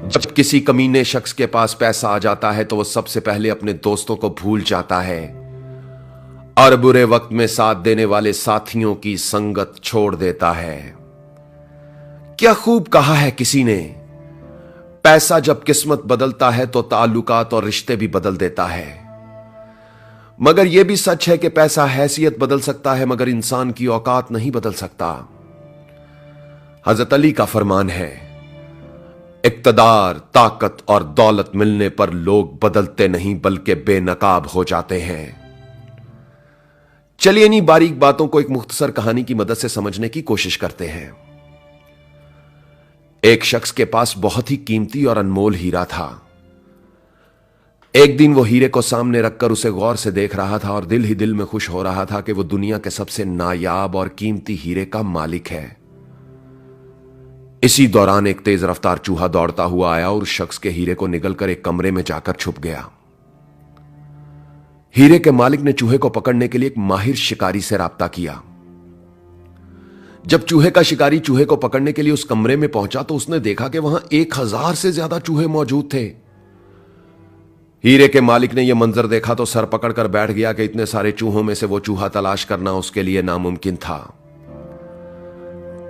जब किसी कमीने शख्स के पास पैसा आ जाता है तो वो सबसे पहले अपने दोस्तों को भूल जाता है और बुरे वक्त में साथ देने वाले साथियों की संगत छोड़ देता है। क्या खूब कहा है किसी ने, पैसा जब किस्मत बदलता है तो ताल्लुकात और रिश्ते भी बदल देता है। मगर यह भी सच है कि पैसा हैसियत बदल सकता है मगर इंसान की औकात नहीं बदल सकता। हजरत अली का फरमान है, इक्तदार, ताकत और दौलत मिलने पर लोग बदलते नहीं बल्कि बेनकाब हो जाते हैं। चलिए इन्हीं बारीक बातों को एक मुख्तसर कहानी की मदद से समझने की कोशिश करते हैं। एक शख्स के पास बहुत ही कीमती और अनमोल हीरा था। एक दिन वो हीरे को सामने रखकर उसे गौर से देख रहा था और दिल ही दिल में खुश हो रहा था कि वो दुनिया के सबसे नायाब और कीमती हीरे का मालिक है। इसी दौरान एक तेज रफ्तार चूहा दौड़ता हुआ आया और उस शख्स के हीरे को निगलकर एक कमरे में जाकर छुप गया। हीरे के मालिक ने चूहे को पकड़ने के लिए एक माहिर शिकारी से राब्ता किया। जब चूहे का शिकारी चूहे को पकड़ने के लिए उस कमरे में पहुंचा तो उसने देखा कि वहां 1000 से ज्यादा चूहे मौजूद थे। हीरे के मालिक ने यह मंजर देखा तो सर पकड़कर बैठ गया कि इतने सारे चूहों में से वो चूहा तलाश करना उसके लिए नामुमकिन था।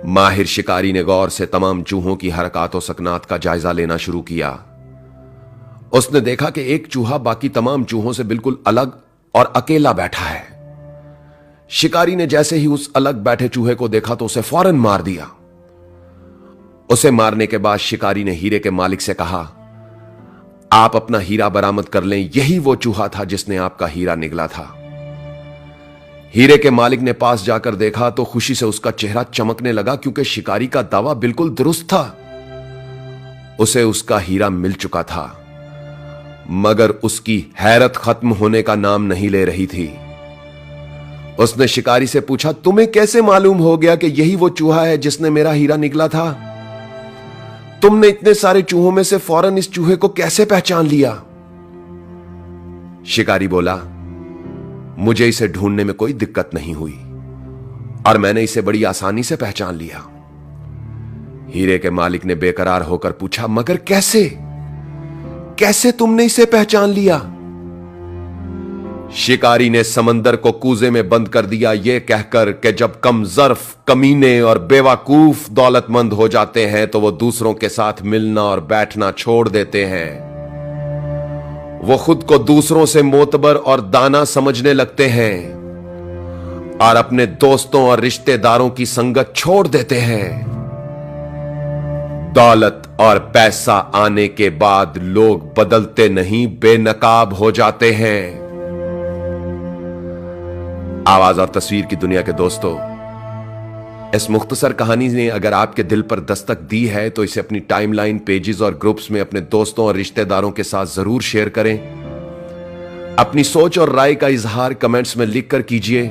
माहिर शिकारी ने गौर से तमाम चूहों की हरकत और सकनात का जायजा लेना शुरू किया। उसने देखा कि एक चूहा बाकी तमाम चूहों से बिल्कुल अलग और अकेला बैठा है। शिकारी ने जैसे ही उस अलग बैठे चूहे को देखा तो उसे फौरन मार दिया। उसे मारने के बाद शिकारी ने हीरे के मालिक से कहा, आप अपना हीरा बरामद कर लें, यही वो चूहा था जिसने आपका हीरा निगला था। हीरे के मालिक ने पास जाकर देखा तो खुशी से उसका चेहरा चमकने लगा क्योंकि शिकारी का दावा बिल्कुल दुरुस्त था। उसे उसका हीरा मिल चुका था मगर उसकी हैरत खत्म होने का नाम नहीं ले रही थी। उसने शिकारी से पूछा, तुम्हें कैसे मालूम हो गया कि यही वो चूहा है जिसने मेरा हीरा निगला था? तुमने इतने सारे चूहों में से फौरन इस चूहे को कैसे पहचान लिया? शिकारी बोला, मुझे इसे ढूंढने में कोई दिक्कत नहीं हुई और मैंने इसे बड़ी आसानी से पहचान लिया। हीरे के मालिक ने बेकरार होकर पूछा, मगर कैसे कैसे तुमने इसे पहचान लिया? शिकारी ने समंदर को कूजे में बंद कर दिया यह कहकर कि जब कम ज़र्फ, कमीने और बेवकूफ दौलतमंद हो जाते हैं तो वो दूसरों के साथ मिलना और बैठना छोड़ देते हैं। वो खुद को दूसरों से मोतबर और दाना समझने लगते हैं और अपने दोस्तों और रिश्तेदारों की संगत छोड़ देते हैं। दौलत और पैसा आने के बाद लोग बदलते नहीं, बेनकाब हो जाते हैं। आवाज और तस्वीर की दुनिया के दोस्तों, इस मुख्तसर कहानी ने अगर आपके दिल पर दस्तक दी है तो इसे अपनी टाइमलाइन, पेजेस और ग्रुप्स में अपने दोस्तों और रिश्तेदारों के साथ जरूर शेयर करें। अपनी सोच और राय का इजहार कमेंट्स में लिखकर कीजिए।